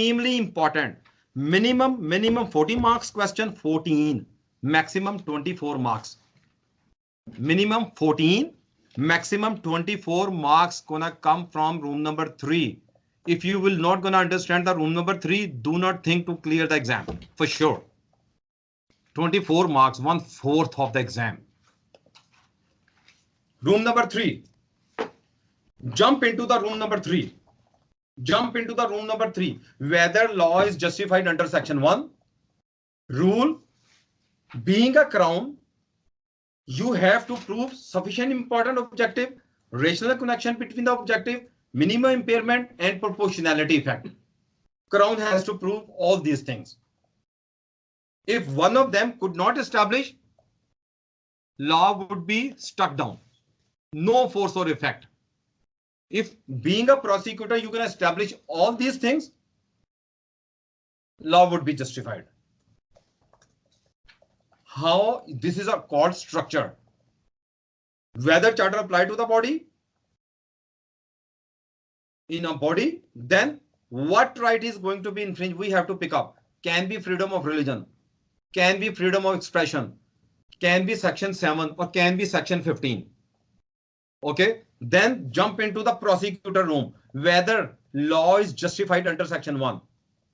extremely important. Minimum 40 marks question, 14. Maximum 24 marks. Minimum 14, maximum 24 marks gonna come from room number 3. If you will not gonna understand the room number 3, do not think to clear the exam for sure. 24 marks, 1/4 of the exam. Room number 3. Jump into the room number 3. Jump into the room number 3. Whether law is justified under section 1. Rule. Being a crown, you have to prove sufficient important objective, rational connection between the objective, minimum impairment, and proportionality effect. Crown has to prove all these things. If one of them could not establish, law would be struck down. No force or effect. If being a prosecutor, you can establish all these things, law would be justified. How this is a called structure. Whether charter apply to the body, in a body, then what right is going to be infringed? We have to pick up. Can be freedom of religion, can be freedom of expression, can be section 7 or can be section 15. Okay, then jump into the prosecutor room. Whether law is justified under section 1.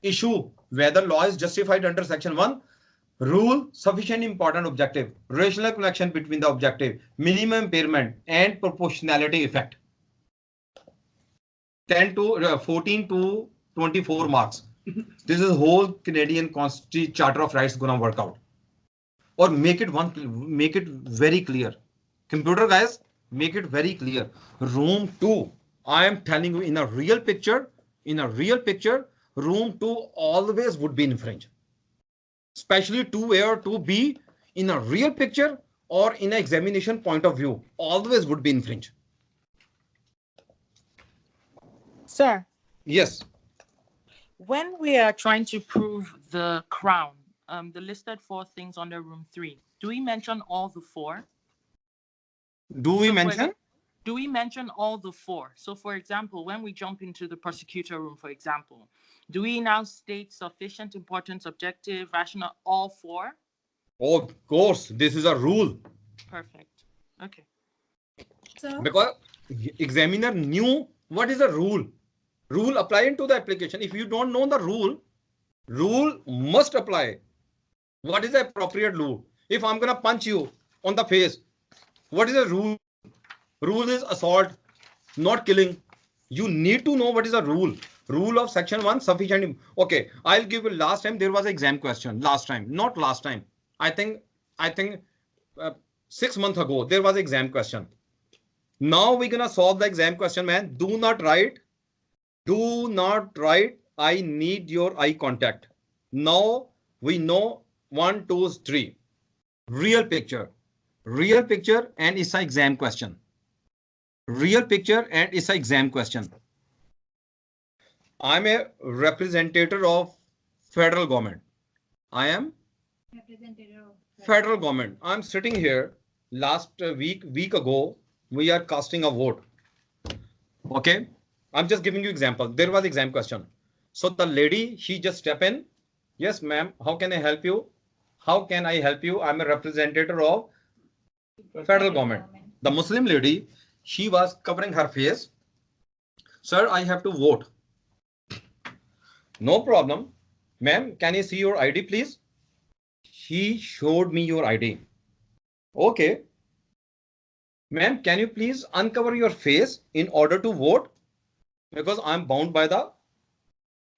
Issue whether law is justified under section 1. Rule sufficient important objective, rational connection between the objective, minimum impairment, and proportionality effect. 14 to 24 marks. This is whole Canadian Constitution Charter of Rights gonna work out. Or make it very clear. Computer guys, make it very clear. Room 2, I am telling you in a real picture, room 2 always would be infringed. Especially 2A or 2B in a real picture or in an examination point of view, always would be infringed. Sir. Yes. When we are trying to prove the crown, the listed 4 things under room 3, do we mention all the 4? Do we mention? Do we mention all the 4? So for example, when we jump into the prosecutor room, for example, do we now state sufficient importance, objective, rational, all 4? Oh, of course, this is a rule. Perfect. Okay. So, because examiner knew what is a rule. Rule apply into the application. If you don't know the rule must apply. What is the appropriate rule? If I'm gonna punch you on the face, what is the rule? Rule is assault, not killing. You need to know what is the rule. Rule of section 1 sufficient. Okay, I'll give you last time there was an exam question. Last time, not last time. I think 6 months ago there was an exam question. Now we're gonna solve the exam question, man. Do not write. I need your eye contact. Now we know 1, 2, 3. Real picture, and it's an exam question. Real picture and it's an exam question. I'm a representative of federal government. I am representative of federal government. I'm sitting here. Last week ago, we are casting a vote. Okay, I'm just giving you example. There was exam question. So the lady, she just step in. Yes, ma'am. How can I help you? How can I help you? I'm a representative of federal government. The Muslim lady, she was covering her face. Sir, I have to vote. No problem. Ma'am, can I see your ID, please? She showed me your ID. Okay. Ma'am, can you please uncover your face in order to vote? Because I'm bound by the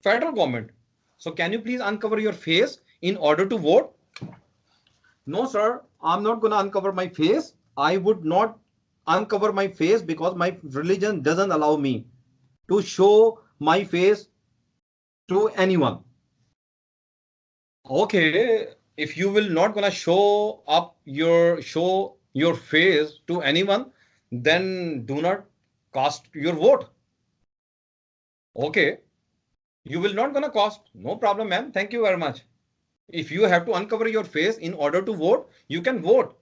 federal government. So can you please uncover your face in order to vote? No, sir, I'm not going to uncover my face. I would not uncover my face because my religion doesn't allow me to show my face to anyone. Okay, if you will not gonna show your face to anyone, then do not cast your vote. Okay, you will not gonna cast. No problem, ma'am. Thank you very much. If you have to uncover your face in order to vote, you can vote,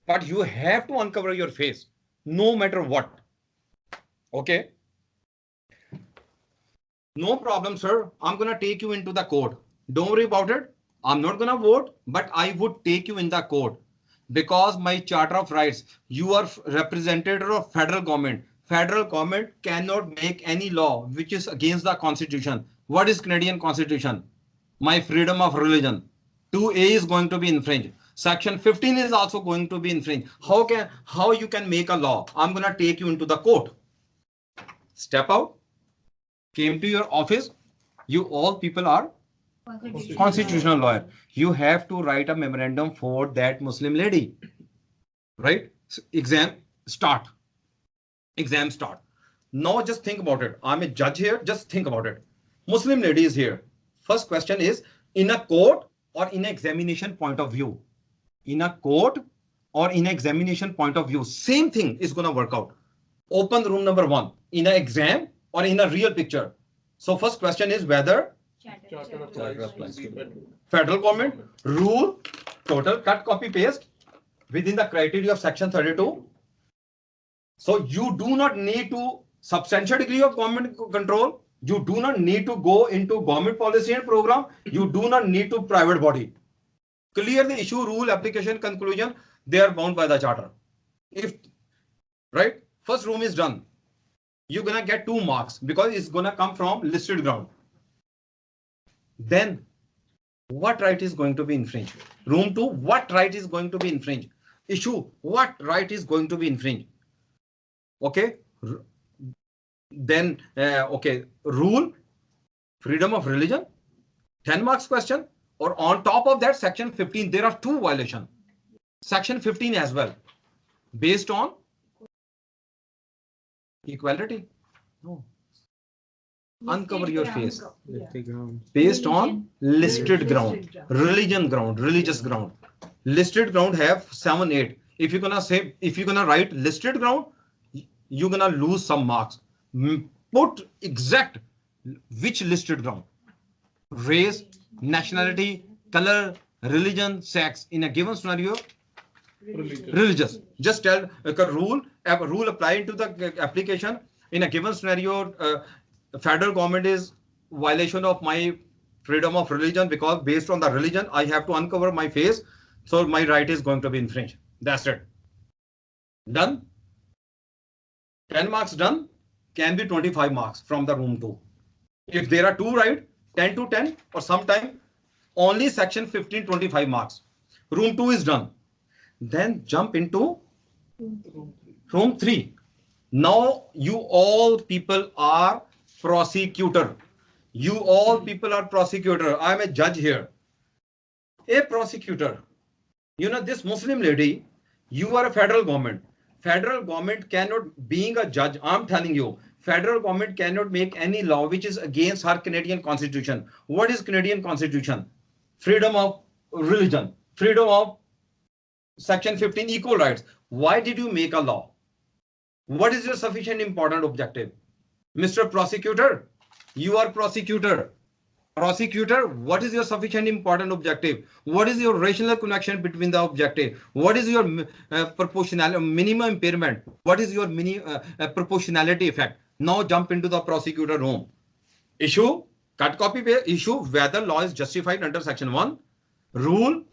but you have to uncover your face no matter what. Okay. No problem, sir. I'm going to take you into the court. Don't worry about it. I'm not going to vote, but I would take you in the court because my Charter of Rights, you are representative of federal government. Federal government cannot make any law which is against the constitution. What is Canadian constitution? My freedom of religion. 2A is going to be infringed. Section 15 is also going to be infringed. How you can make a law? I'm going to take you into the court. Step out. Came to your office, you all people are constitutional lawyer. You have to write a memorandum for that Muslim lady, right? So exam start. Exam start. Now just think about it. I'm a judge here. Just think about it. Muslim lady is here. First question is in a court or in an examination point of view. In a court or in an examination point of view, same thing is going to work out. Open room number 1 in an exam or in a real picture. So first question is whether federal government rule, total, cut, copy, paste within the criteria of section 32. So you do not need to substantial degree of government control. You do not need to go into government policy and program. You do not need to private body. Clear the issue, rule, application, conclusion. They are bound by the charter. If right, first room is done. You're gonna get 2 marks because it's gonna come from listed ground. Then what right is going to be infringed? Room 2, what right is going to be infringed? Issue, what right is going to be infringed? Okay. Then, okay, rule, freedom of religion, 10 marks question, or on top of that, section 15, there are 2 violations. Section 15 as well, based on equality. No. Uncover your face. Based on listed ground, religion ground, religious ground. Listed ground have 7, 8. If you're gonna write listed ground, you're gonna lose some marks. Put exact which listed ground. Race, nationality, color, religion, sex in a given scenario. Religious. Just tell a rule applying to the application in a given scenario. The federal government is violation of my freedom of religion because based on the religion, I have to uncover my face. So my right is going to be infringed. That's it. Done. 10 marks done. Can be 25 marks from the room 2. If there are 2 right, 10 to 10 or sometime only section 15, 25 marks. Room 2 is done. Then jump into room 3. Now you all people are prosecutor. You all people are prosecutor. I am a judge here. A prosecutor. You know this Muslim lady, you are a federal government. Federal government cannot, being a judge, I'm telling you, federal government cannot make any law which is against her Canadian constitution. What is Canadian constitution? Freedom of religion, freedom of section 15, equal rights. Why did you make a law? What is your sufficient important objective? Mr. Prosecutor, you are prosecutor. Prosecutor, what is your sufficient important objective? What is your rational connection between the objective? What is your proportional minimum impairment? What is your proportionality effect? Now jump into the prosecutor room. Issue, cut copy paste, issue whether law is justified under section 1. Rule,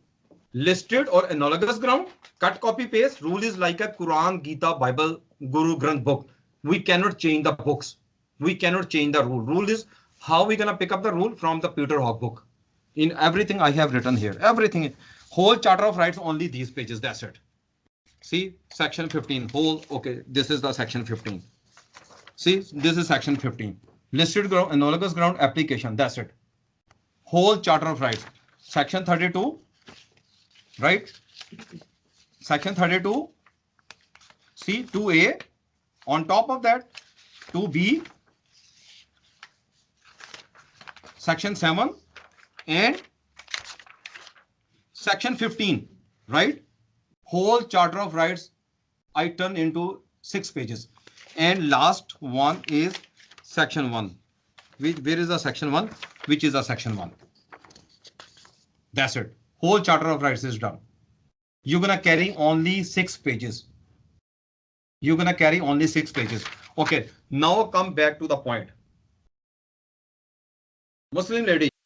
listed or analogous ground. Cut copy paste. Rule is like a Quran, Gita, Bible, Guru Granth book. We cannot change the books. We cannot change the rule. Rule is how we gonna pick up the rule from the Peter Hawk book. In everything I have written here, everything, whole Charter of Rights, only these pages. That's it. See, section 15, whole. Okay, this is the section 15. See, this is section 15. Listed ground, analogous ground, application. That's it. Whole Charter of Rights. Section 32. Right? Section 32. See, 2A. On top of that, 2B. Section 7 and section 15, right? Whole Charter of Rights I turn into 6 pages. And last one is section 1. Where is the section 1? Which is the section 1? That's it. Whole Charter of Rights is done. You're gonna carry only 6 pages. You're gonna carry only 6 pages. Okay, now come back to the point. Muslim lady.